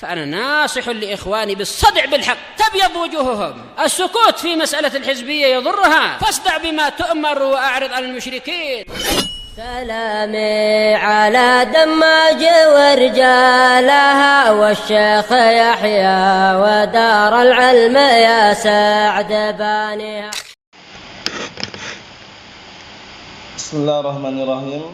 فأنا ناصح لإخواني بالصدع بالحق تبيض وجوههم. السكوت في مسألة الحزبية يضرها، فاصدع بما تؤمر وأعرض عن المشركين. سلامي على دماج ورجالها والشيخ يحيى ودار العلم يا سعد بانيها. بسم الله الرحمن الرحيم.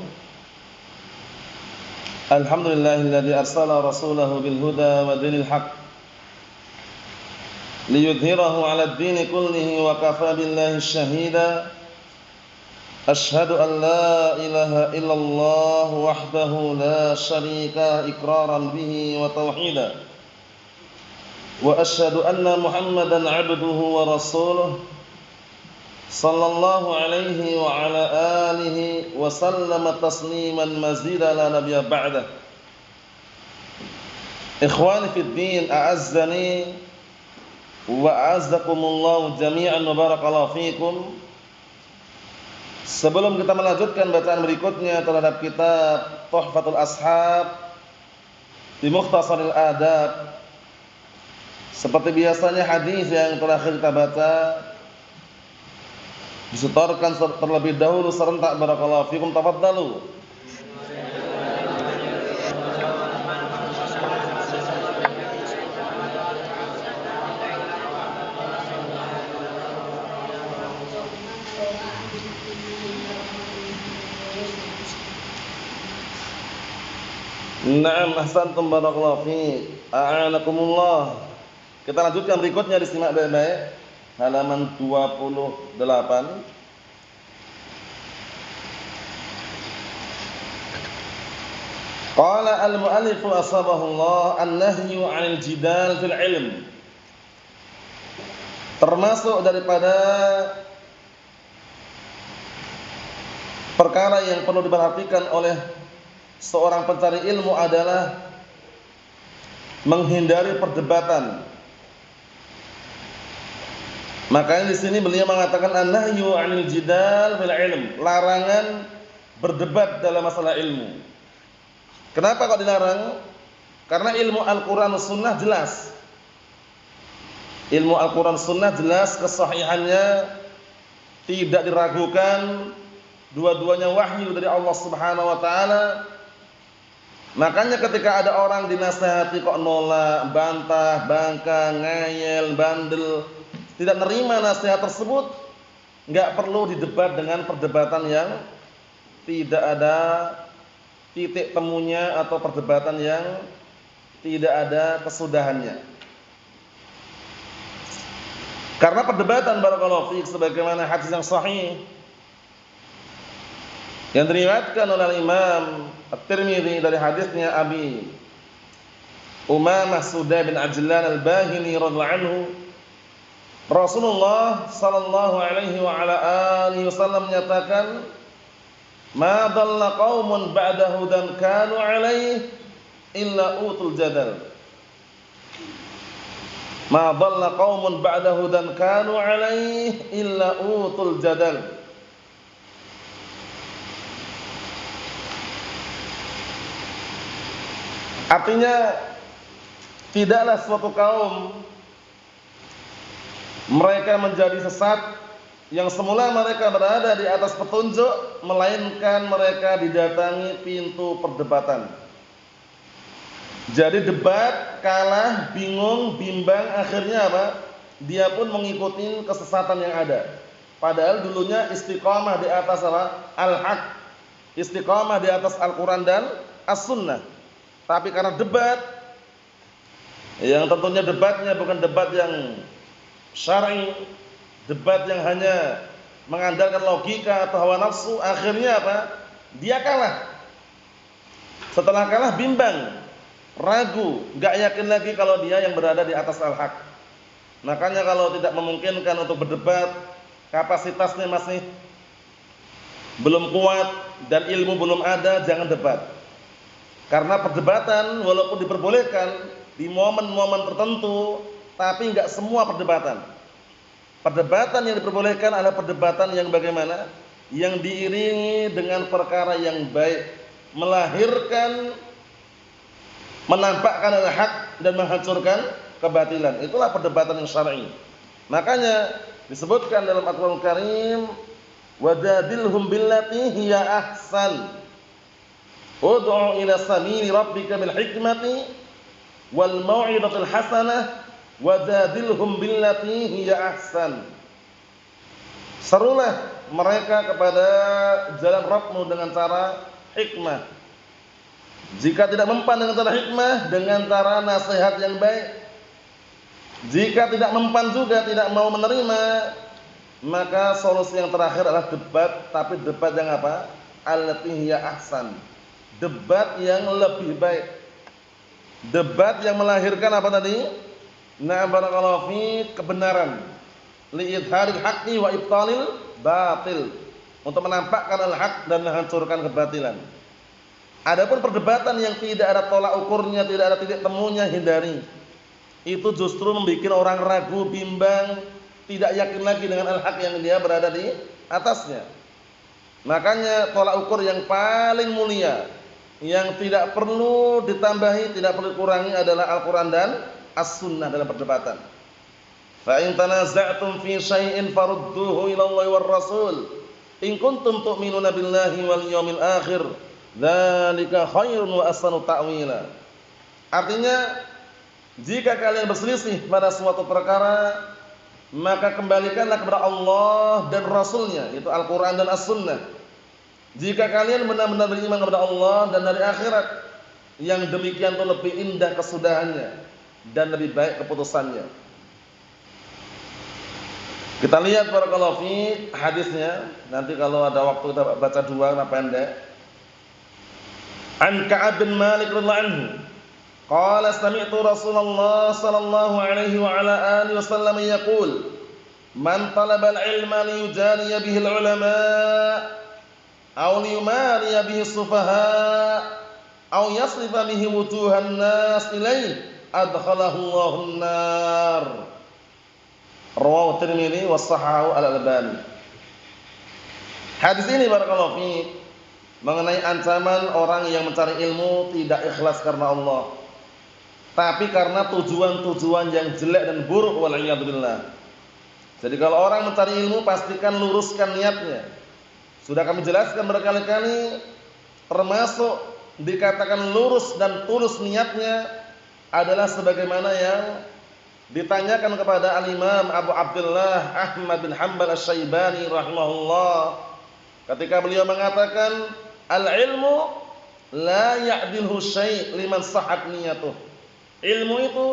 الحمد لله الذي أرسل رسوله بالهدى ودين الحق ليظهره على الدين كله وكفى بالله الشهيدا. أشهد أن لا إله إلا الله وحده لا شريك له إقرارا به وتوحيدا، وأشهد أن محمدا عبده ورسوله صلى الله عليه وعلى آله وسلم تسليما مزيدا لا نبي بعده. إخواني في الدين أعزني وأعزكم الله جميعا وبارك الله فيكم. Sebelum kita melanjutkan bacaan berikutnya terhadap kitab Tuhfatul Ashab di Mukhtasaril Adab, seperti biasanya hadis yang terakhir kita baca disetorkan terlebih dahulu serentak. Barakallahu fikum, tafaddalu. Naam, ahsantum, barakallahu fiik. A'anakumullah. Kita lanjutkan berikutnya, disimak baik-baik. Halaman 28. Qala al-mu'allif asbahullah an-nahyu 'anil jidal fil ilm. Termasuk daripada perkara yang perlu diperhatikan oleh seorang pencari ilmu adalah menghindari perdebatan. Makanya di sini beliau mengatakan an-nahyu 'anil jidal fil ilm, larangan berdebat dalam masalah ilmu. Kenapa kok dilarang? Karena ilmu Al-Qur'an Sunnah jelas. Ilmu Al-Qur'an Sunnah jelas kesahihannya, tidak diragukan, dua-duanya wahyu dari Allah Subhanahu wa taala. Makanya ketika ada orang dinasihati kok nolak, bantah, bangkang, ngeyel, bandel, tidak nerima nasihat tersebut, enggak perlu didebat dengan perdebatan yang tidak ada titik temunya atau perdebatan yang tidak ada kesudahannya. Karena perdebatan, barakallahu fiik, sebagaimana hadis yang sahih yang diriwayatkan oleh Imam At-Tirmidzi dari hadisnya Abi Umamah Sudah bin Ajlan Al-Bahili radhiyallahu anhu, Rasulullah sallallahu alaihi wa ala alihi wasallam menyatakan, "Ma dhalla qaumun ba'da hudan kanu alaihi illa utul jadal." Ma dhalla qaumun ba'da hudan kanu alaihi illa utul jadal. Artinya, tidaklah suatu kaum mereka menjadi sesat yang semula mereka berada di atas petunjuk, melainkan mereka didatangi pintu perdebatan. Jadi debat, kalah, bingung, bimbang, akhirnya apa? Dia pun mengikuti kesesatan yang ada. Padahal dulunya istiqamah di atas apa? Al-haq. Istiqamah di atas Al-Quran dan As-Sunnah. Tapi karena debat, yang tentunya debatnya bukan debat yang syar'i, debat yang hanya mengandalkan logika atau hawa nafsu, akhirnya apa? Dia kalah. Setelah kalah bimbang, ragu, enggak yakin lagi kalau dia yang berada di atas al-haq. Makanya kalau tidak memungkinkan untuk berdebat, kapasitasnya masih belum kuat dan ilmu belum ada, jangan debat. Karena perdebatan walaupun diperbolehkan di momen-momen tertentu, tapi enggak semua perdebatan. Perdebatan yang diperbolehkan adalah perdebatan yang bagaimana? Yang diiringi dengan perkara yang baik, melahirkan, menampakkan al-haq dan menghancurkan kebatilan. Itulah perdebatan yang syar'i. Makanya disebutkan dalam Al-Qur'an Karim, wajadilhum billati hiya ahsan. Ud'u ila sabili rabbika bil hikmati wal mau'izatil hasanah wajadilhum billati hiya ahsan. Serulah mereka kepada jalan Rabbmu dengan cara hikmah. Jika tidak mempan dengan cara hikmah, dengan cara nasihat yang baik. Jika tidak mempan juga, tidak mau menerima, maka solusi yang terakhir adalah debat, tapi debat yang apa? Allati hiya ahsan. Debat yang lebih baik. Debat yang melahirkan apa tadi? Na'am barakallahu fi, kebenaran. Li'idharil haqqi wa ibtalil batil. Untuk menampakkan al-haq dan menghancurkan kebatilan. Adapun perdebatan yang tidak ada tolak ukurnya, tidak ada titik temunya, hindari. Itu justru membuat orang ragu, bimbang, tidak yakin lagi dengan al-haq yang dia berada di atasnya. Makanya tolak ukur yang paling mulia, yang tidak perlu ditambahi, tidak perlu dikurangi adalah Al-Quran dan As-Sunnah dalam perdebatan. Fa in tanaza'tum fi syai'in farudduhu ila Allah war Rasul in kuntum tu'minuna billahi wal yawmil akhir dzalika khairun wa ahsanu ta'wila. Artinya, jika kalian berselisih pada suatu perkara, maka kembalikanlah kepada Allah dan Rasulnya, yaitu Al-Quran dan As-Sunnah. Jika kalian benar-benar beriman kepada Allah dan dari akhirat, yang demikian itu lebih indah kesudahannya dan lebih baik keputusannya. Kita lihat barakallahu fi hadisnya. Nanti kalau ada waktu kita baca dua karena pendek. An Ka'ab bin Malik radhiyallahu anhu, qala sami'tu Rasulullah sallallahu alaihi wa ala alihi wasallam yaqul, man talaba al-ilma liyujariya bihi al-ulama aw liyumariya bihi as-sufaha aw yasrifa bihi wujuhan nas ilayhi adkhalahu Allahun nar. Rawahu Tirmidzi wa sahahahu Al-Albani. Hadis ini barakallahu fi mengenai ancaman orang yang mencari ilmu tidak ikhlas karena Allah, tapi karena tujuan-tujuan yang jelek dan buruk, wal'iyadzubillah. Jadi kalau orang mencari ilmu, pastikan luruskan niatnya. Sudah kami jelaskan berkali-kali, termasuk dikatakan lurus dan tulus niatnya adalah sebagaimana yang ditanyakan kepada Al-Imam Abu Abdullah Ahmad bin Hanbal Asy-Syaibani rahimahullah, ketika beliau mengatakan, al-ilmu la ya'dilhu syai' liman sahhat niyatuh. Ilmu itu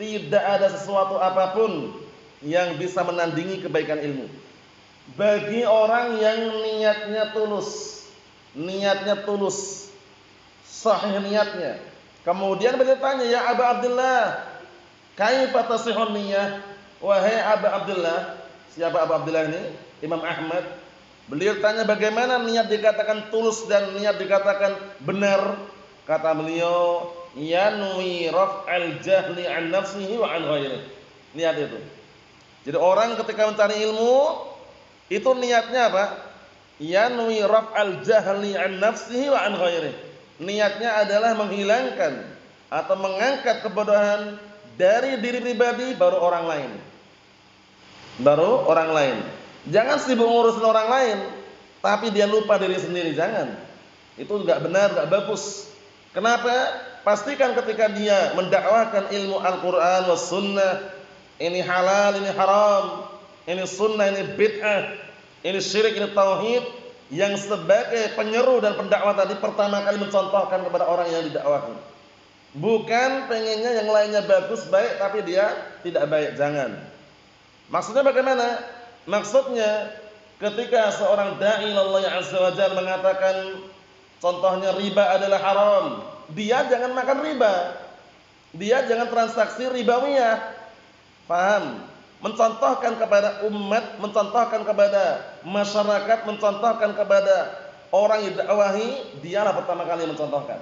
tidak ada sesuatu apapun yang bisa menandingi kebaikan ilmu bagi orang yang niatnya tulus, sahih niatnya. Kemudian beliau tanya, ya Abu Abdullah, kaifa tasihhun niyyah? Wahai Abu Abdullah, siapa Abu Abdullah ini? Imam Ahmad. Beliau tanya bagaimana niat dikatakan tulus dan niat dikatakan benar. Kata beliau, yanwi raf'al jahli an nafsihi wa an ghairihi. Niat itu. Jadi orang ketika mencari ilmu itu niatnya apa? Yanwi raf'al jahli an nafsihi wa an ghairihi. Niatnya adalah menghilangkan atau mengangkat kebodohan dari diri pribadi baru orang lain. Baru orang lain. Jangan sibuk ngurusin orang lain tapi dia lupa diri sendiri, jangan. Itu enggak benar, enggak bagus. Kenapa? Pastikan ketika dia mendakwahkan ilmu Al-Qur'an was sunnah, ini halal, ini haram, ini sunnah, ini bid'ah, ini syirik, ini tauhid, yang sebagai penyeru dan pendakwah tadi pertama kali mencontohkan kepada orang yang didakwahi. Bukan pengennya yang lainnya bagus, baik, tapi dia tidak baik, jangan. Maksudnya bagaimana? Maksudnya ketika seorang da'i Allah Azza wa Jalla mengatakan contohnya riba adalah haram, dia jangan makan riba, dia jangan transaksi ribawiyah. Paham? Mencontohkan kepada umat, mencontohkan kepada masyarakat, mencontohkan kepada orang yang didakwahi, dialah pertama kali mencontohkan.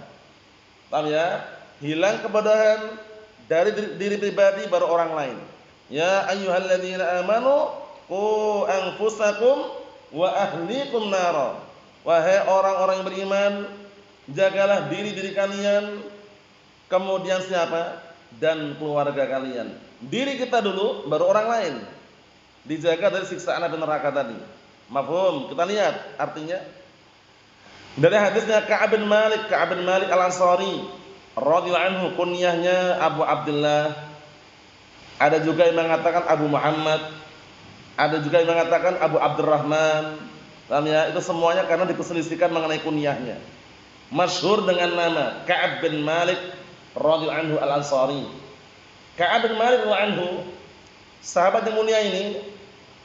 Paham ya? Hilang kebodohan dari diri pribadi baru orang lain. Ya ayyuhalladzina amanu qu anfusakum wa ahlikum nara. Wahai orang-orang yang beriman, jagalah diri kalian, kemudian siapa? dan keluarga kalian. Diri kita dulu, baru orang lain. Dijaga dari siksaan api neraka tadi. Mafhum? Kita lihat artinya. Dari hadisnya Ka'ab bin Malik Al-Ansari radhiyallahu anhu, kunyahnya Abu Abdullah. Ada juga yang mengatakan Abu Muhammad, ada juga yang mengatakan Abu Abdurrahman. Paham ya? Itu semuanya karena diperselisihkan mengenai kunyahnya. Masyhur dengan nama Ka'ab bin Malik radhiyallahu anhu Al-Ansari. Ka'ab bin Malik radhiyallahu anhu, sahabat yang mulia ini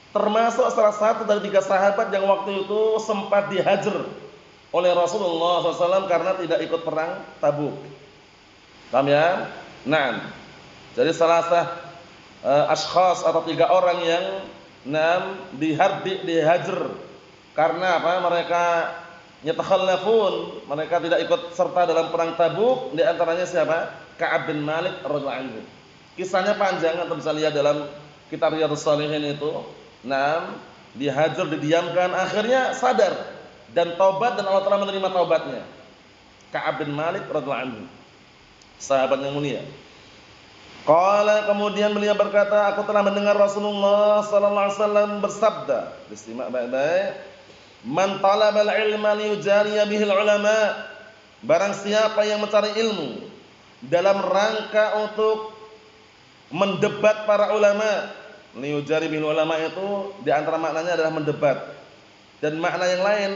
termasuk salah satu dari 3 sahabat yang waktu itu sempat dihajar oleh Rasulullah SAW karena tidak ikut perang Tabuk. Paham ya? Nah, jadi salah satu ashkhas atau 3 orang yang dihajar karena apa? Mereka yatakhallafun, mereka tidak ikut serta dalam perang Tabuk. Di antaranya siapa? Ka'ab bin Malik radhiyallahu anhu. Kisahnya panjang, Anda bisa lihat dalam kitab Riyadhus Shalihin itu. Dihajar, didiamkan, akhirnya sadar dan taubat, dan Allah telah menerima taubatnya. Ka'ab bin Malik radhiyallahu anhu, sahabat yang mulia. Qala, kemudian beliau berkata, aku telah mendengar Rasulullah sallallahu alaihi wasallam bersabda, disimak baik-baik, man talabal ilma liyujariya bihil ulama, barang siapa yang mencari ilmu dalam rangka untuk mendebat para ulama. Liyujari bihil ulama itu di antara maknanya adalah mendebat. Dan makna yang lain,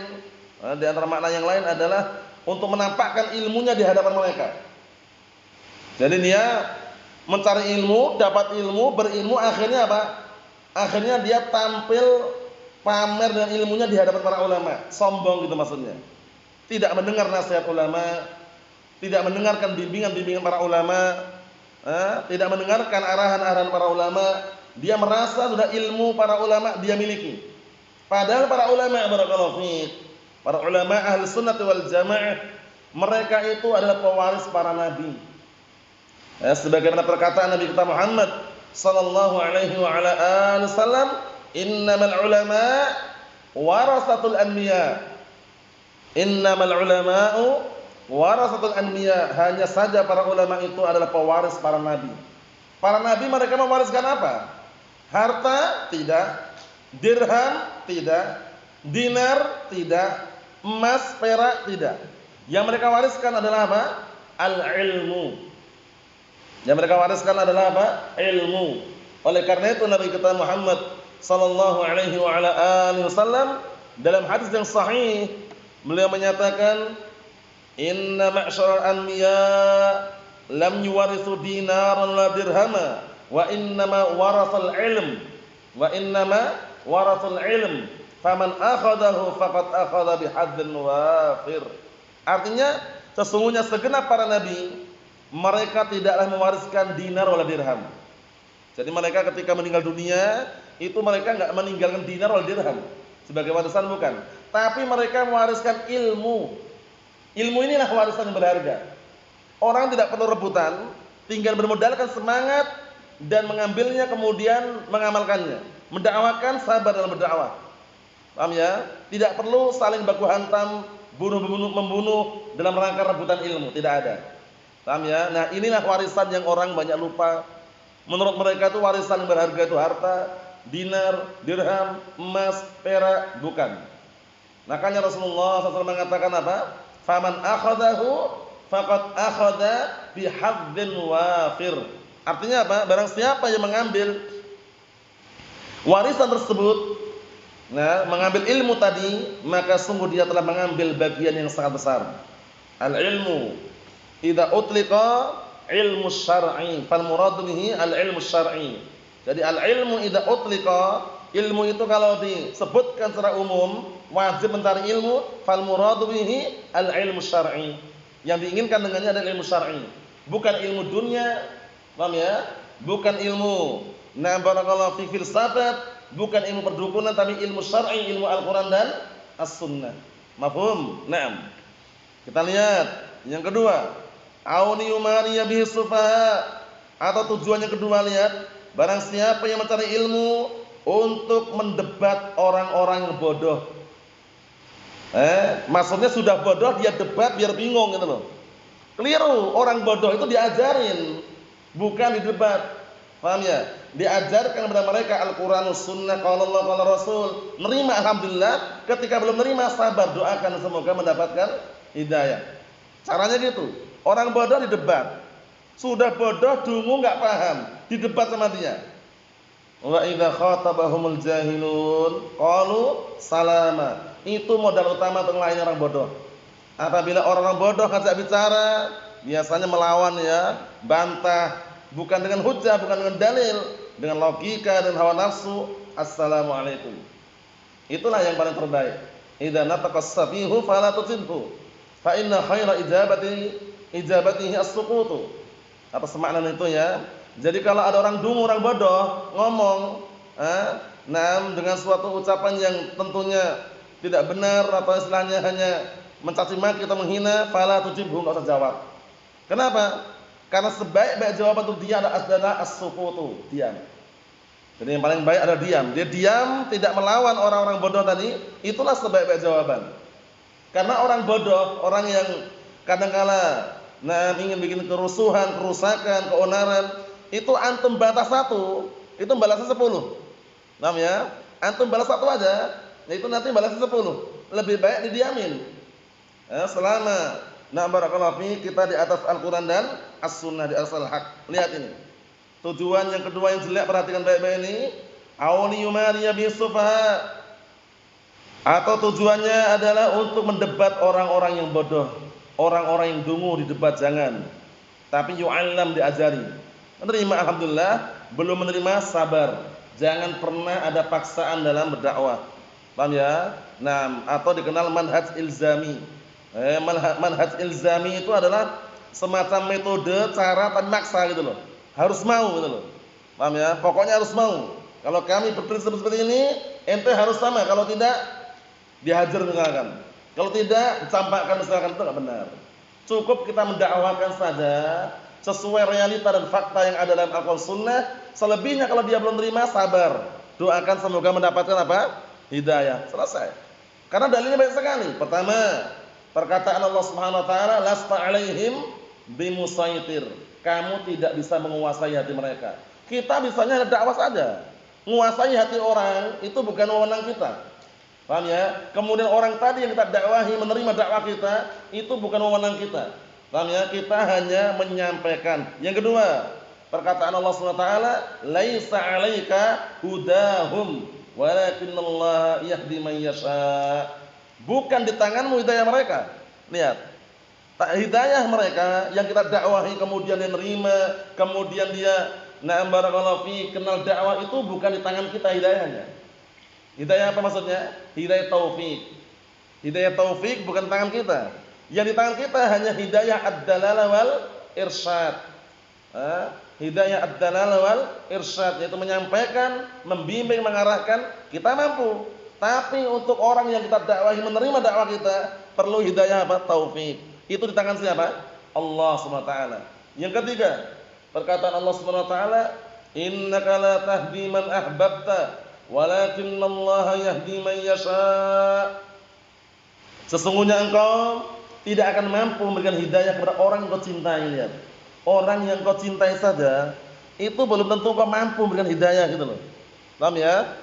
di antara makna yang lain adalah untuk menampakkan ilmunya di hadapan mereka. Jadi dia mencari ilmu, dapat ilmu, berilmu, akhirnya apa? Akhirnya dia tampil pamer dengan ilmunya di hadapan para ulama. Sombong gitu maksudnya. Tidak mendengar nasihat ulama, tidak mendengarkan bimbingan-bimbingan para ulama, tidak mendengarkan arahan-arahan para ulama. Dia merasa sudah ilmu para ulama dia miliki. Padahal para ulama, barakallahu fiik, para ulama ahli sunnah wal jamaah, mereka itu adalah pewaris para nabi. Sebagaimana perkataan Nabi kita Muhammad sallallahu alaihi wa ala alihi wasallam, innamal ulama warasatul anbiya. Innamal ulama'u warasatul anbiya. Hanya saja para ulama itu adalah pewaris para nabi. Para nabi mereka mewariskan apa? Harta? Tidak. Dirham? Tidak. Dinar? Tidak. Emas, perak? Tidak. Yang mereka wariskan adalah apa? Al-ilmu. Yang mereka wariskan adalah apa? Ilmu. Oleh karena itu Nabi kita Muhammad sallallahu alaihi wa ala alihi wasallam dalam hadis yang sahih beliau menyatakan, inna ma'syaral anbiya lam yuwarithu dinaran la dirhama wa innama warathal ilm wa innama warathul ilm faman akhadahu faqad akhadha bihadzin wafir. Artinya sesungguhnya segenap para nabi mereka tidaklah mewariskan dinar wala dirham. Jadi mereka ketika meninggal dunia itu mereka enggak meninggalkan dinar wala dirham sebagai warisan, bukan, tapi mereka mewariskan ilmu. Ilmu inilah warisan yang berharga. Orang tidak perlu rebutan, tinggal bermodalkan semangat dan mengambilnya kemudian mengamalkannya. Mendakwakan, sabar dalam berdakwah. Paham ya? Tidak perlu saling baku hantam, membunuh dalam rangka rebutan ilmu, tidak ada. Paham ya? Nah, inilah warisan yang orang banyak lupa. Menurut mereka itu warisan yang berharga itu harta, dinar, dirham, emas, perak, bukan. Makanya Rasulullah SAW mengatakan apa? Faman akhadahu faqad akhadha bihadzin wafir. Artinya apa? Barang siapa yang mengambil warisan tersebut, mengambil ilmu tadi, maka sungguh dia telah mengambil bagian yang sangat besar. Al-ilmu idza utliqa ilmu syar'i fal muradu bihi al-ilmu syar'i. Jadi al-ilmu idza utliqa, ilmu itu kalau disebutkan secara umum wajib mencari ilmu, fal muradu bihi al-ilmu syar'i. Yang diinginkan dengannya adalah ilmu syar'i, bukan ilmu dunia. Paham ya? Bukan ilmu barakallahu fi filsafat, bukan ilmu perdukunan, tapi ilmu syar'i, ilmu Al-Qur'an dan As-Sunnah. Mafhum? Naam. Kita lihat yang kedua, auni yumariya bihi sufaha, atau tujuannya kedua, lihat, barang siapa yang mencari ilmu untuk mendebat orang-orang yang bodoh. Maksudnya sudah bodoh dia debat biar bingung gitu loh. Keliru, orang bodoh itu diajarin. bukan didebat. Paham ya? Diajarkan kepada mereka Al-Qur'an, Sunnah, qala Allah, qala Rasul. Nerima alhamdulillah, ketika belum nerima sabar, doakan semoga mendapatkan hidayah. Caranya gitu. Orang bodoh didebat. Sudah bodoh, dungu enggak paham, didebat sama dia. Wa idza khatabahumul jahilun qalu salama. Itu modal utama untuk melayani orang bodoh. Apabila orang bodoh ngajak bicara, biasanya melawan ya, bantah. Bukan dengan hujah, bukan dengan dalil, dengan logika dan hawa nafsu. Assalamualaikum. Itulah yang paling terbaik. Idza nataqas safihu fala tutibhu. Fa inna khaira ijabatihi as-sukutu. Apa semakna itu ya? Jadi kalau ada orang dungu, orang bodoh ngomong, dengan suatu ucapan yang tentunya tidak benar atau istilahnya hanya mencaci maki atau menghina, fala tutibhu, enggak usah jawab. Kenapa? Karena sebaik-baik jawaban untuk dia adalah as-sukutu, diam. Jadi yang paling baik adalah diam. Dia diam, tidak melawan orang-orang bodoh tadi, itulah sebaik-baik jawaban. Karena orang bodoh, orang yang kadang-kala ingin bikin kerusuhan, kerusakan, keonaran, itu antum batas 1, itu balasnya 10. Paham ya? Antum balas 1 aja, itu nanti balasnya 10. Lebih baik didiamin. Selama barakallahu fi kita di atas Al-Qur'an dan As-Sunnah, di atas Al-Haq. Lihat ini. Tujuan yang kedua yang jelek, perhatikan baik-baik ini. Auli yumariya bisufaha. Atau tujuannya adalah untuk mendebat orang-orang yang bodoh, orang-orang yang dungu didebat, jangan. Tapi yu'allam, diajari. Menerima alhamdulillah, belum menerima sabar. Jangan pernah ada paksaan dalam berdakwah. Paham ya? Atau dikenal manhaj ilzami. Manhaj ilzami itu adalah semacam metode cara tanpa maksa gitu loh. Harus mau gitu loh. Paham ya? Pokoknya harus mau. Kalau kami berprinsip seperti ini, ente harus sama. Kalau tidak, dihajar misalkan. Kalau tidak, dicampakkan misalkan, itu enggak benar. Cukup kita mendakwakan saja sesuai realita dan fakta yang ada dalam Al-Qur'an Sunnah. Selebihnya kalau dia belum terima, sabar. Doakan semoga mendapatkan apa? Hidayah. Selesai. Karena dalilnya banyak sekali. Pertama, perkataan Allah Subhanahu wa taala, lasta 'alaihim bimusaitir. Kamu tidak bisa menguasai hati mereka. Kita bisanya dakwah saja. Menguasai hati orang itu bukan wewenang kita. Paham ya? Kemudian orang tadi yang kita dakwahi menerima dakwah kita, itu bukan wewenang kita. Paham ya? Kita hanya menyampaikan. Yang kedua, perkataan Allah Subhanahu wa taala, laisa 'alaika hudahum, walakinallaha yahdi man yasha. Bukan di tanganmu hidayah mereka. Lihat. Hidayah mereka yang kita dakwahi kemudian dia nerima, kemudian dia barakallahu fi kenal dakwah, itu bukan di tangan kita hidayahnya. Hidayah apa maksudnya? Hidayah taufik. Hidayah taufik bukan tangan kita. Yang di tangan kita hanya hidayah ad-dalalah wal irsyad. Hidayah ad-dalalah wal irsyad, yaitu menyampaikan, membimbing, mengarahkan, kita mampu. Tapi untuk orang yang kita dakwahi menerima dakwah kita, perlu hidayah apa? Taufik. Itu di tangan siapa? Allah Subhanahu wa taala. Yang ketiga, perkataan Allah Subhanahu wa taala, innaka la tahdi man ahbabta, walakinallaha yahdi man yasha. Sesungguhnya engkau tidak akan mampu memberikan hidayah kepada orang yang kau cintai. Lihat. Orang yang kau cintai saja, itu belum tentu kau mampu memberikan hidayah gitu loh. Paham ya?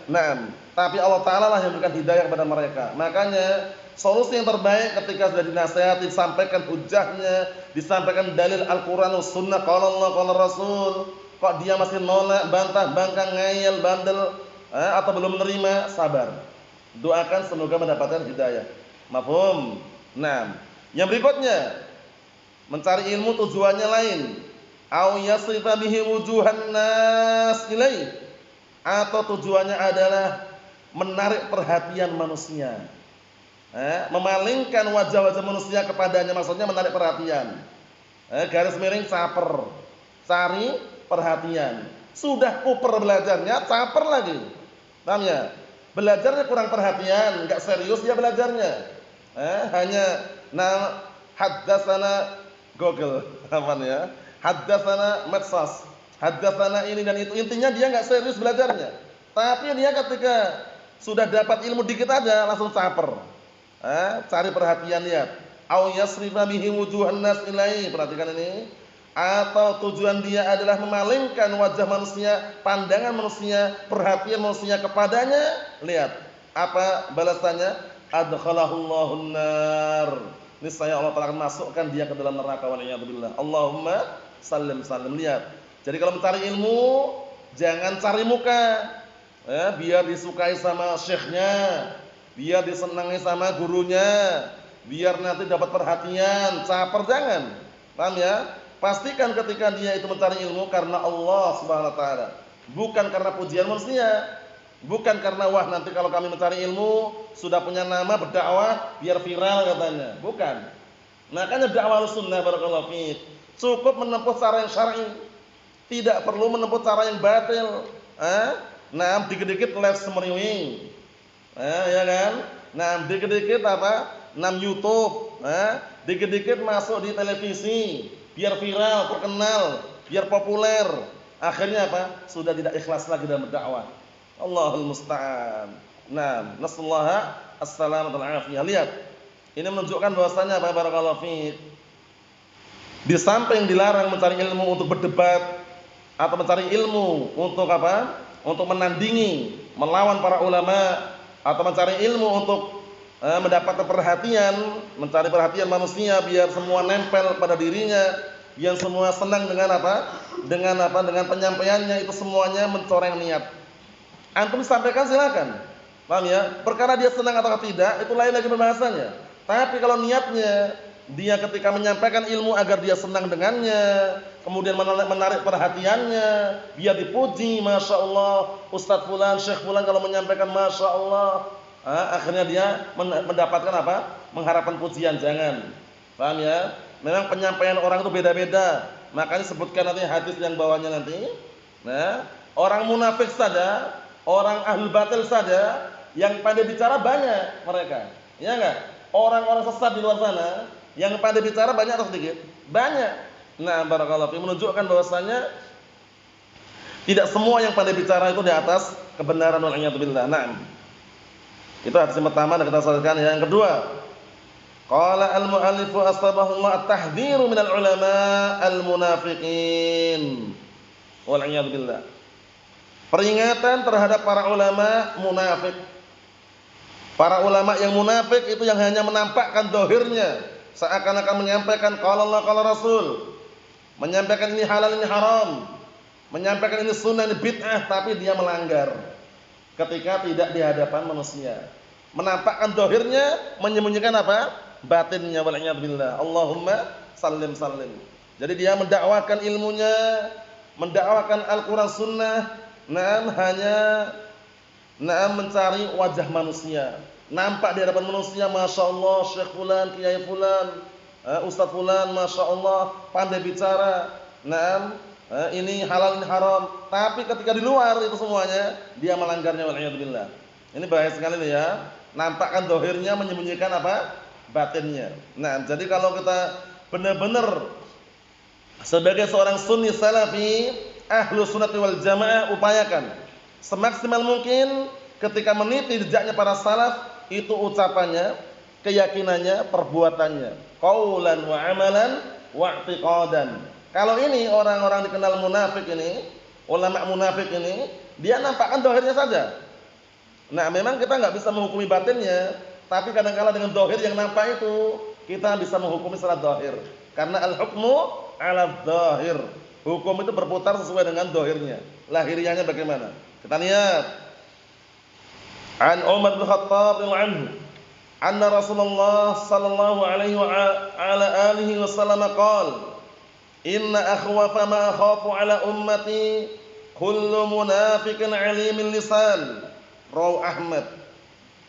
Tapi Allah Ta'ala lah yang memberikan hidayah kepada mereka. Makanya solusi yang terbaik ketika sudah dinasihati, disampaikan hujahnya, disampaikan dalil Al-Quran, Sunnah, qala Allah, qala Rasul, kok dia masih nolak, bantah, bangkang, ngeyel, bandel, atau belum menerima, sabar. Doakan semoga mendapatkan hidayah. Mafhum? Yang berikutnya, mencari ilmu tujuannya lain. Au yasrifa bihi wujuhan nas ilaih. Atau tujuannya adalah menarik perhatian manusia. Memalingkan wajah-wajah manusia kepadanya, maksudnya menarik perhatian. Garis miring caper, cari perhatian. Sudah kuper belajarnya, caper lagi. Paham ya? Belajarnya kurang perhatian, enggak serius dia belajarnya. Hanya haddatsana Google, apa ya? Haddatsana medsos, haddatsana ini dan itu. Intinya dia enggak serius belajarnya. Tapi dia ketika sudah dapat ilmu dikit aja langsung caper. Cari perhatian, lihat. Au yasrifa bihi wujuhan nas ilaihi. Perhatikan ini. atau tujuan dia adalah memalingkan wajah manusia, pandangan manusia, perhatian manusia kepadanya, lihat apa balasannya, adkhalahullahu nar, niscaya Allah Ta'ala akan masukkan dia ke dalam neraka, waliyadzubillah. Allahumma sallim sallim. Lihat, jadi kalau mencari ilmu jangan cari muka ya, biar disukai sama syekhnya, biar disenangi sama gurunya, biar nanti dapat perhatian, caper, jangan. Paham ya? Pastikan ketika dia itu mencari ilmu karena Allah Subhanahu wa taala, bukan karena pujian manusia, bukan karena wah nanti kalau kami mencari ilmu sudah punya nama berdakwah biar viral katanya. Bukan. Makanya dakwah sunnah barakallahu fiik cukup menempuh cara yang syar'i, tidak perlu menempuh cara yang batil. Nah, dikit-dikit les semeriwing. Ya kan? Nah, dikit-dikit apa? YouTube, dikit-dikit masuk di televisi, biar viral, terkenal, biar populer. Akhirnya apa? Sudah tidak ikhlas lagi dalam berdakwah. Allahul musta'an. Nah, nasallaha as-salamata wal afiyah. Lihat. Ini menunjukkan bahwasanya apa barakallahu fiik. Di samping dilarang mencari ilmu untuk berdebat atau mencari ilmu untuk apa? Untuk menandingi, melawan para ulama, atau mencari ilmu untuk mendapatkan perhatian, mencari perhatian manusia biar semua nempel pada dirinya, biar semua senang dengan apa? Dengan penyampaiannya, itu semuanya mencoreng niat. Antum sampaikan silakan. Paham ya? Perkara dia senang atau tidak itu lain lagi pembahasannya. Tapi kalau niatnya dia ketika menyampaikan ilmu agar dia senang dengannya, kemudian menarik perhatiannya, biar dipuji, masya Allah, Ustadz Fulan, Syekh Fulan kalau menyampaikan masya Allah, akhirnya dia mendapatkan apa? Mengharapkan pujian, jangan. Paham ya? Memang penyampaian orang itu beda-beda. Makanya sebutkan nanti hadis yang bawahnya nanti. Nah, orang munafik saja, orang ahlul batil saja, yang pandai bicara banyak mereka. Ya enggak? Orang-orang sesat di luar sana yang pandai bicara banyak atau sedikit? Banyak. Nah, barakallahu fiikum, menunjukkan bahwasanya tidak semua yang pandai bicara itu di atas kebenaran, wal iyad billah. Nah, itu hadis yang pertama dan kita sampaikan. Yang kedua, qala al-mu'allif asbahullah at-tahdhiru minal ulama al-munafiqin, wal iyad billah. Peringatan terhadap para ulama munafik. Para ulama yang munafik itu yang hanya menampakkan zahirnya, seakan-akan menyampaikan qala Allah qala Rasul, menyampaikan ini halal ini haram, menyampaikan ini sunnah ini bid'ah, tapi dia melanggar ketika tidak di hadapan manusia. Menampakkan zahirnya, menyembunyikan apa? Batinnya, wal iyad billah. Allahumma sallim sallim. Jadi dia mendakwakan ilmunya, mendakwakan Al-Qur'an sunnah, hanya mencari wajah manusia. Nampak di hadapan manusia, masya Allah, Syekh Fulan, Kiai Fulan, Ustadz Fulan, masya Allah, pandai bicara. Ini halal ini haram. Tapi ketika di luar itu semuanya dia melanggarnya, wal iyad billah. Ini bahaya sekali nih ya. Nampakkan zahirnya, menyembunyikan apa? Batinnya. Nah, jadi kalau kita benar-benar sebagai seorang sunni salafi, ahlu sunnati wal jamaah, upayakan semaksimal mungkin ketika meniti jejaknya para salaf, itu ucapannya, keyakinannya, perbuatannya, qaulan wa amalan wa i'tiqadan. Kalau ini orang-orang dikenal munafik ini, ulama munafik ini, dia nampakkan zahirnya saja. Nah, memang kita enggak bisa menghukumi batinnya, tapi kadang-kala dengan zahir yang nampak itu kita bisa menghukumi secara zahir. Karena al-hukmu 'ala dzahir. Hukum itu berputar sesuai dengan zahirnya. Lahiriahnya bagaimana? Kita lihat. An Umar bin Khattab radhiyallahu anhu, anna Rasulullah sallallahu alaihi wa ala alihi wasallam qala, inna akhwafa ma akhafu ala ummati kullu munafiqin alimin lisan. Rawahu Ahmad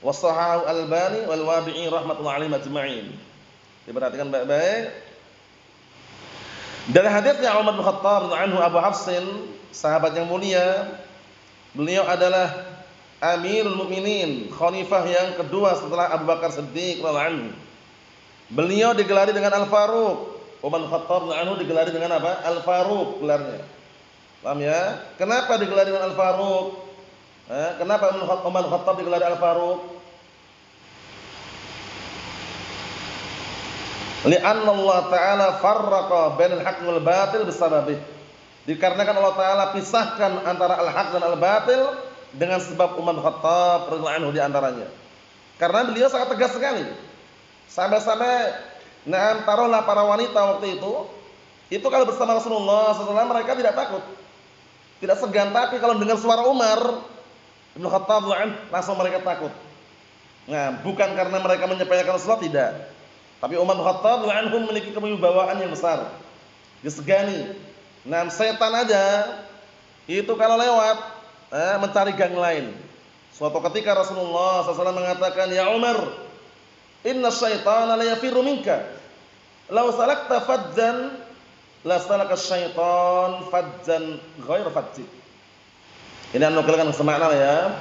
wa sahahu Albani wal Wabi'i rahmatullahi alaihim ajma'in. Diperhatikan baik-baik. Dari hadisnya Umar bin Khattab radhiyallahu anhu, Abu Hafsin, sahabat yang mulia, beliau adalah Amirul Mukminin, khalifah yang kedua setelah Abu Bakar Siddiq radhiyallahu anhu. Beliau digelari dengan Al-Faruq. Umar bin Khattab radhiyallahu anhu digelari dengan apa? Al-Faruq gelarnya. Paham ya? Kenapa digelari dengan Al-Faruq? Kenapa Umar bin Khattab digelari Al-Faruq? Li'anna Allah Ta'ala farraqa bainal haqq wal batil bisababih. Dikarenakan Allah Ta'ala pisahkan antara al-haq dan al-batil dengan sebab Umar bin Khattab radhiyallahu anhu di antaranya. Karena beliau sangat tegas sekali. Sampai-sampai taruhlah para wanita waktu itu kalau bersama Rasulullah SAW mereka tidak takut. Tidak segan, tapi kalau dengar suara Umar bin Khattab langsung mereka takut. Nah, bukan karena mereka menyepelekan Rasulullah, tidak. Tapi Umar bin Khattab memiliki kewibawaan yang besar. Disegani. Nah, setan aja itu kalau lewat mencari gang lain. Suatu ketika Rasulullah SAW mengatakan, "Ya Umar, inna syaitana la yafirru minka. Law salakta fajjan la salaka syaitan fajjan ghair fajjik." Ini anukilkan semakna ya.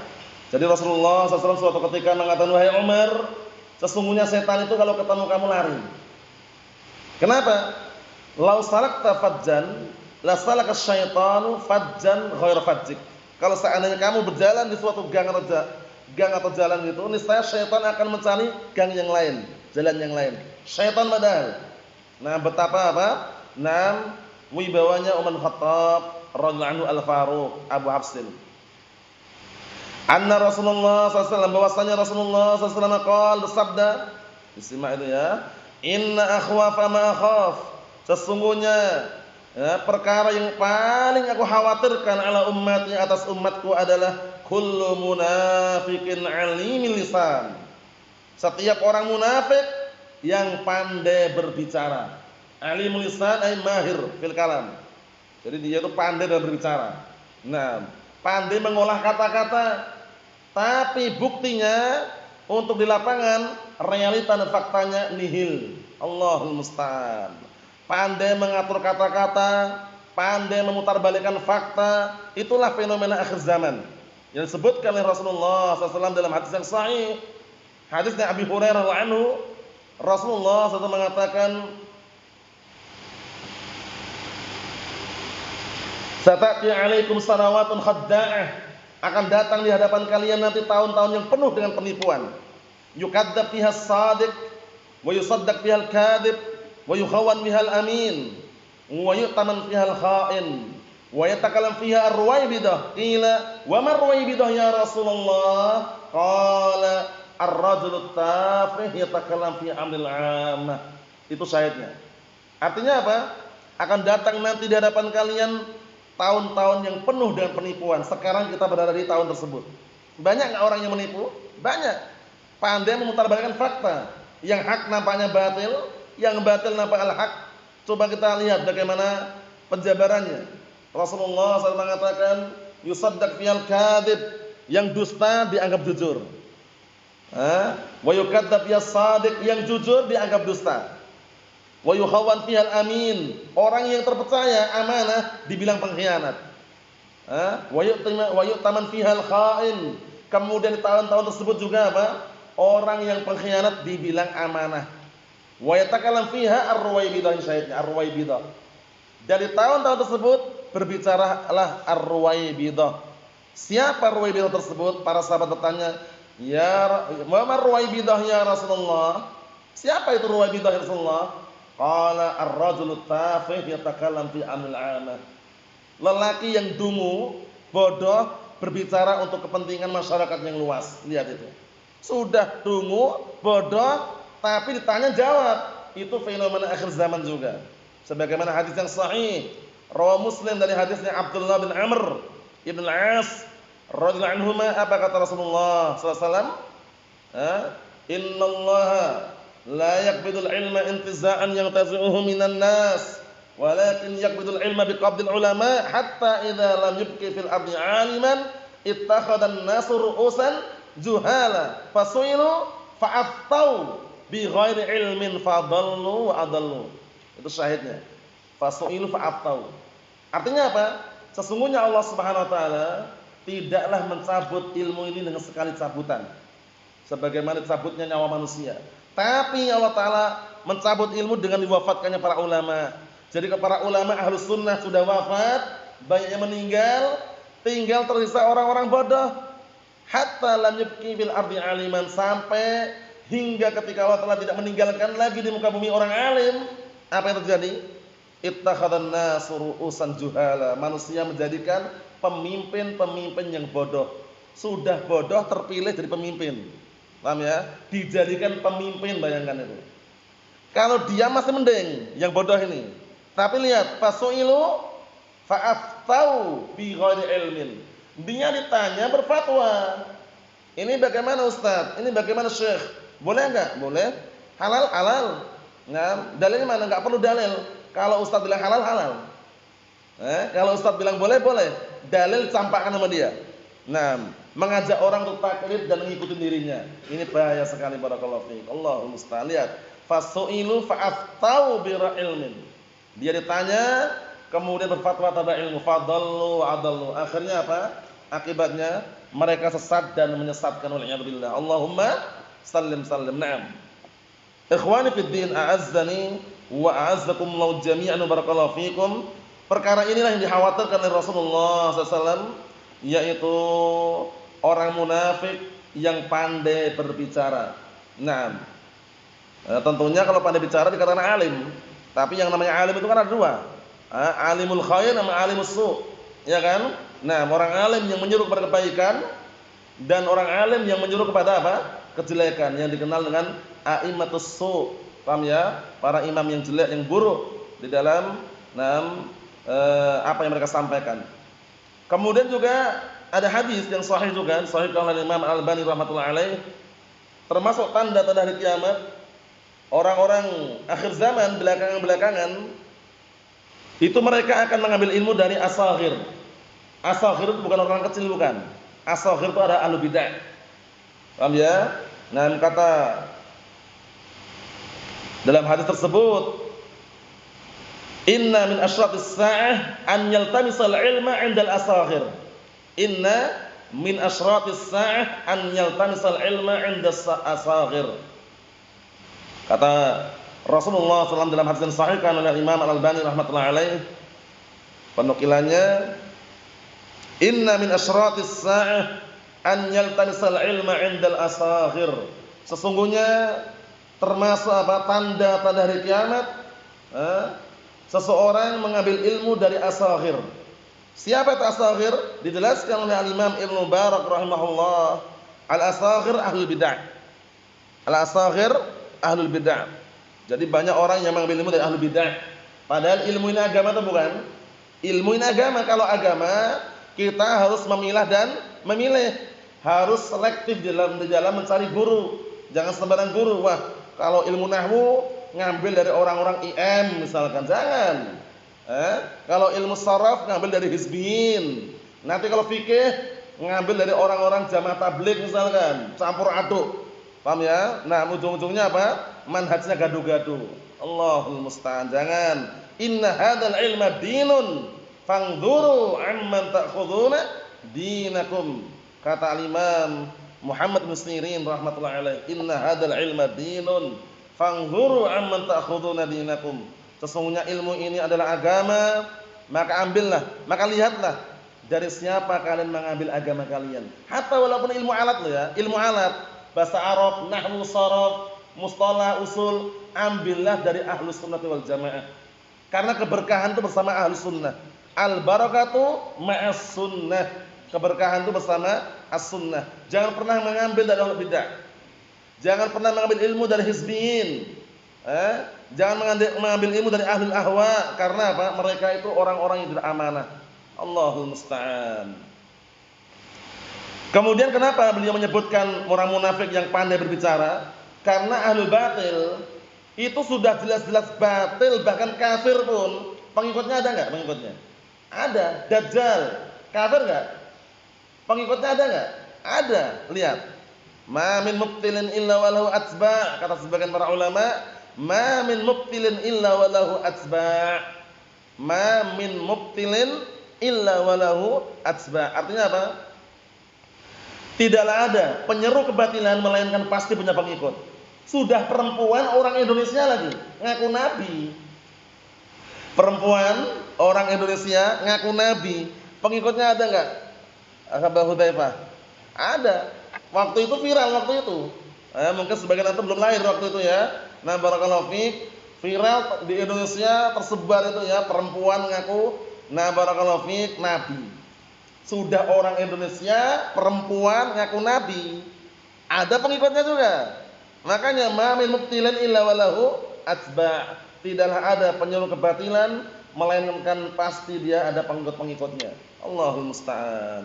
Jadi Rasulullah SAW suatu ketika mengatakan, "Wahai Umar, sesungguhnya setan itu kalau ketemu kamu lari." Kenapa? Law salakta fajjan la salaka syaitanu fajjan ghair fajjik. Kalau seandainya kamu berjalan di suatu gang atau jalan gitu, niscaya syaitan akan mencari gang yang lain, jalan yang lain. Syaitan padahal. Nah, betapa apa? Nah, wibawanya Umar bin Khattab radhiyallahu anhu al-Faruq Abu Hafsin. Anna Rasulullah SAW, bahwasanya Rasulullah SAW qala, bersabda, disimak itu ya, "Inna akhwafa ma akhaf." Sesungguhnya perkara yang paling aku khawatirkan ala ummati, atas umatku adalah kullu munafiqin alimil lisan. Setiap orang munafik yang pandai berbicara. Alimul lisan ay mahir fil kalam. Jadi dia itu pandai dalam berbicara. Nah, pandai mengolah kata-kata, tapi buktinya untuk di lapangan realita dan faktanya nihil. Allahul musta'an. Pandai mengatur kata-kata, pandai memutarbalikkan fakta, itulah fenomena akhir zaman yang disebutkan oleh Rasulullah SAW dalam hadis yang sahih. Hadisnya Abi Hurairah radhiyallahu anhu, Rasulullah SAW mengatakan, "Satati 'alaikum sanawatun khadda'ah." Akan datang di hadapan kalian nanti tahun-tahun yang penuh dengan penipuan. Yukadzdzab fiha as-shadiq wa yusaddaq fiha al-kadzib wa yukhawan fiha al-amin wa yu'taman fiha al-kha'in wa yatakallam fiha ar-ruwaybidah. Qila wa ma ar-ruwaybidah ya Rasulullah? Qala ar-rajulu tafih yatakallam fi amril 'ammah. Itu syahidnya. Artinya apa? Akan datang nanti di hadapan kalian tahun-tahun yang penuh dengan penipuan. Sekarang kita berada di tahun tersebut. Banyak enggak orang yang menipu? Banyak. Pandai memutarbalikkan fakta. Yang hak nampaknya batil, yang batil nampak al-haq. Coba kita lihat bagaimana penjabarannya. Rasulullah SAW mengatakan, yusaddaq fiyal kadhib, yang dusta dianggap jujur. Wa yukadzdzab fiyas shadiq, yang jujur dianggap dusta. Wa yukhawan fiyal amin, orang yang terpercaya amanah dibilang pengkhianat. Wa yu'taman fihal kha'in, kemudian di tahun-tahun tersebut juga apa? Orang yang pengkhianat dibilang amanah. Wa yatakallam fiha ar-ruwaybidah, syahidnya ar-ruwaybidah. Dari tahun-tahun tersebut berbicaralah ar-ruwaybidah. Siapa ar-ruwaybidah tersebut? Para sahabat bertanya, "Ya, wa ma ar-ruwaybidah ya Rasulullah?" Siapa itu ruwaybidah ya Rasulullah? Qala ar-rajulu tafih yatakallam fi amril 'ammah. Lelaki yang dungu, bodoh, berbicara untuk kepentingan masyarakat yang luas. Lihat itu. Sudah dungu, bodoh, tapi ditanya jawab. Itu fenomena akhir zaman juga. Sebagaimana hadis yang sahih, rawi Muslim dari hadisnya Abdullah bin Amr ibn al-As radhiyallahu anhuma, apa kata Rasulullah sallallahu alaihi wasallam? Innallaha la yaqbidul ilma intiza'an yantazi'uhu minan nas, walakin yaqbidul ilma biqabdil ulama, hatta idza lam yubqi fil ardi 'aliman ittakhadhan nasu ru'usan juhala fasu'ilu fa'aftau bi ghairi ilmin fadallu wa adallu. Itu syahidnya. Fasu'ilu fa'aftau. Artinya apa? Sesungguhnya Allah Subhanahu wa taala tidaklah mencabut ilmu ini dengan sekali cabutan, sebagaimana cabutnya nyawa manusia. Tapi Allah Ta'ala mencabut ilmu dengan diwafatkannya para ulama. Jadi para ulama ahlus sunnah sudah wafat, banyak yang meninggal, tinggal tersisa orang-orang bodoh. Hatta lam yubqi fil ardi aliman, sampai hingga ketika Allah Ta'ala tidak meninggalkan lagi di muka bumi orang alim, apa yang terjadi? Ittakhadhan nasu ru'usan juhala. Manusia menjadikan pemimpin-pemimpin yang bodoh. Sudah bodoh terpilih jadi pemimpin. Paham ya? Dijadikan pemimpin, bayangkan itu. Kalau dia masih mending yang bodoh ini. Tapi lihat, fasu'ilu fa'aftau bi ghairi ilmin. Dia ditanya berfatwa. Ini bagaimana Ustaz? Ini bagaimana Syekh? Boleh enggak? Boleh. Halal, halal. Nah, dalilnya mana? Enggak perlu dalil. Kalau Ustaz bilang halal, halal. Kalau Ustaz bilang boleh, boleh. Dalil campakkan sama dia. Nah, mengajak orang untuk taklid dan mengikuti dirinya. Ini bahaya sekali, barakallahu fiik. Allahumma musta'an. Lihat, fasu'ilu fa'aftau bi ghairi ilmin. Dia ditanya, kemudian berfatwa tanpa ilmu, fadallu adallu. Akhirnya apa? Akibatnya mereka sesat dan menyesatkan, wal'iyadzubillah. Allahumma sallim sallim. Naam. Ikhwani fid din, a'azzani wa a'azzakumullahu jami'an, barakallahu fikum. Perkara inilah yang dikhawatirkan oleh Rasulullah SAW, yaitu orang munafik yang pandai berbicara. Naam. Tentunya kalau pandai bicara dikatakan alim. Tapi yang namanya alim itu kan ada dua. Alimul khair sama alimus su', ya kan? Nah, orang alim yang menyuruh kepada kebaikan dan orang alim yang menyuruh kepada apa? Kejelekan, yang dikenal dengan a'immatus su'. Paham ya? Para imam yang jelek, yang buruk di dalam apa yang mereka sampaikan. Kemudian juga ada hadis yang sahih juga, sahih oleh Imam Al-Albani rahmatullahi alaih, termasuk tanda-tanda hari kiamat. Orang-orang akhir zaman belakangan itu mereka akan mengambil ilmu dari as-saghir. As-saghir itu bukan orang kecil, bukan. As-saghir itu ada ahlu bid'ah. Paham ya? Nah, kata dalam hadis tersebut, inna min asyratis sa'ah an yaltamisal ilma 'indal as-saghir. Inna min asyratis sa'ah an yaltamisal ilma 'indas as-saghir. Kata Rasulullah SAW dalam hadis yang sahih oleh Imam Al-Albani rahmatullahi alaih, penukilannya, inna min asyratis sa'ah an yaltamisal ilma 'indal as-saghir. Sesungguhnya termasuk apa? Tanda-tanda hari kiamat, seseorang mengambil ilmu dari as-saghir. Siapa itu as-saghir? Dijelaskan oleh Al-Imam Ibnu Barak rahimahullah, al-as-saghir ahlul bid'ah. Al-as-saghir ahlul bid'ah. Jadi banyak orang yang mengambil ilmu dari ahlul bid'ah. Padahal ilmu ini agama atau bukan? Ilmu ini agama. Kalau agama, kita harus memilah dan memilih. Harus selektif di dalam mencari guru. Jangan sembarang guru. Wah, kalau ilmu nahwu ngambil dari orang-orang IM misalkan, jangan. Kalau ilmu saraf ngambil dari hizbiyin. Nanti kalau fikih ngambil dari orang-orang jamaah tabligh misalkan, campur aduk. Paham ya? Nah, ujung-ujungnya apa? Manhajnya gaduh-gaduh. Allahul musta'an. Jangan. Inna hadzal ilma dinun fangduru amman ta'khuduna dinakum. Kata Al-Imam Muhammad bin Sirin rahmatullahi alaih, inna hadzal ilma dinun fangduru amman ta'khuduna dinakum. Sesungguhnya ilmu ini adalah agama, maka ambillah, maka lihatlah dari siapa kalian mengambil agama kalian. Hatta walaupun ilmu alat loh ya, ilmu alat, bahasa Arab, nahwu, sharaf, mustalah, usul, ambillah dari ahlus sunnah wal jamaah. Karena keberkahan itu bersama ahlus sunnah. Al barakatu ma'as sunnah. Keberkahan itu bersama as-sunnah. Jangan pernah mengambil dari ahlul bidah. Jangan pernah mengambil ilmu dari hizbiyin. Jangan mengambil ilmu dari ahlul ahwa. Karena apa? Mereka itu orang-orang yang tidak amanah. Allahul musta'an. Kemudian kenapa beliau menyebutkan orang munafik yang pandai berbicara? Karena ahlul batil itu sudah jelas-jelas batil, bahkan kafir pun pengikutnya ada enggak pengikutnya? Ada. Dajjal kafir enggak? Pengikutnya ada enggak? Ada. Lihat. Ma min mubtilin illa walahu atba'. Kata sebagian para ulama, ma min mubtilin illa walahu atba'. Ma min mubtilin illa walahu atba'. Artinya apa? Tidaklah ada penyeru kebatilan melainkan pasti punya pengikut. Sudah perempuan orang Indonesia lagi ngaku nabi. Perempuan orang Indonesia ngaku nabi. Pengikutnya ada enggak? Sahabat Hudzaifah. Ada. Waktu itu viral waktu itu. Mungkin sebagian antum belum lahir waktu itu ya. Nah, barakallahu fiik, viral di Indonesia tersebar itu ya, perempuan ngaku, nah barakallahu fiik, nabi. Sudah orang Indonesia, perempuan ngaku nabi. Ada pengikutnya juga. Makanya ma min mubtilin illa walahu atba'. Tidaklah ada penyuruh kebatilan melainkan pasti dia ada pengikut-pengikutnya. Allahul musta'an.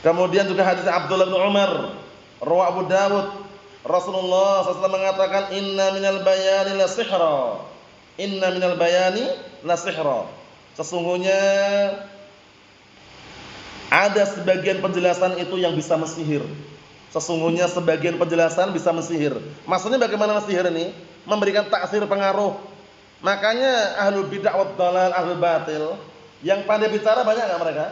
Kemudian juga hadis Abdullah bin Umar, rawi Abu Dawud, Rasulullah SAW mengatakan inna minal bayani la sihra. Inna minal bayani la sihra. Sesungguhnya ada sebagian penjelasan itu yang bisa mensihir. Sesungguhnya sebagian penjelasan bisa mensihir. Maksudnya bagaimana mensihir ini? Memberikan taksir pengaruh. Makanya ahlul bid'ah wad dhalal, ahlul batil yang pandai bicara banyak enggak mereka?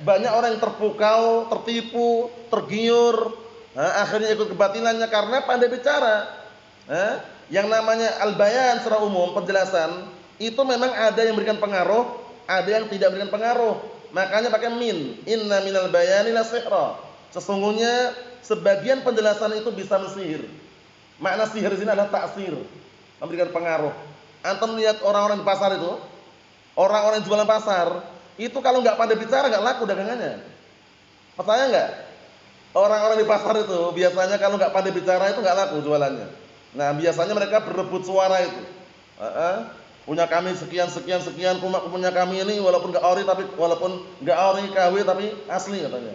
Banyak orang yang terpukau, tertipu, tergiur, akhirnya ikut kebatilannya karena pandai bicara. Yang namanya al-bayan secara umum, penjelasan, itu memang ada yang memberikan pengaruh, ada yang tidak memberikan pengaruh. Makanya pakai min, inna minal bayani la sihra. Sesungguhnya sebagian penjelasan itu bisa mensihir. Makna sihir di sini adalah taksir, memberikan pengaruh. Antum lihat orang-orang di pasar itu, orang-orang yang jualan pasar, itu kalau nggak pandai bicara nggak laku dagangannya. Percaya nggak? Orang-orang di pasar itu biasanya kalau nggak pandai bicara itu nggak laku jualannya. Nah biasanya mereka berebut suara itu. Punya kami sekian, punya kami ini walaupun nggak ori tapi walaupun nggak ori KW tapi asli katanya.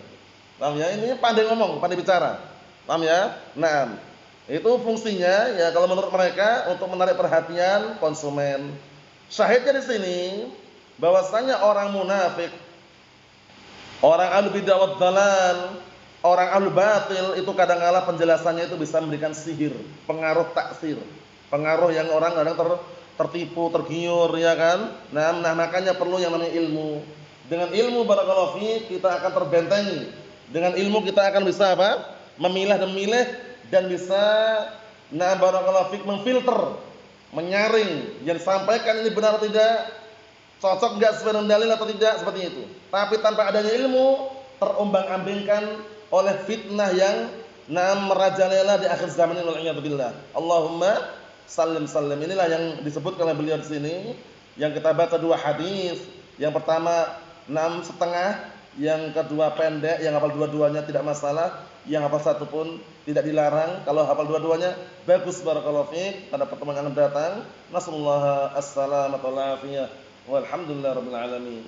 Paham ya? Ini pandai ngomong, pandai bicara. Paham ya? Nah, itu fungsinya ya kalau menurut mereka untuk menarik perhatian konsumen. Syahidnya di sini bahwasanya orang munafik, orang ahlul bid'ah wad dhalal, orang ahlul batil itu kadang-kala penjelasannya itu bisa memberikan sihir, pengaruh taksir, pengaruh yang orang kadang tertipu, tergiur ya kan. Nah, makanya perlu yang namanya ilmu. Dengan ilmu barakallahu fiik kita akan terbentengi. Dengan ilmu kita akan bisa apa? Memilah dan memilih dan bisa barakallahu fiik memfilter, menyaring yang disampaikan ini benar atau tidak, cocok enggak sesuai dengan dalil atau tidak, seperti itu. Tapi tanpa adanya ilmu terombang-ambingkan oleh fitnah yang merajalela di akhir zaman ini, wal'iyadzubillah. Allahumma sallim. Inilah yang disebutkan oleh beliau di sini. Yang kita baca dua hadis. Yang pertama 6,5, yang kedua pendek, yang hafal dua-duanya tidak masalah, yang hafal satu pun tidak dilarang. Kalau hafal dua-duanya bagus, barakallahu fiik. Pada pertemuan yang akan datang, nasallallahu as-salamata wal afiyah. Walhamdulillahirabbil alamin.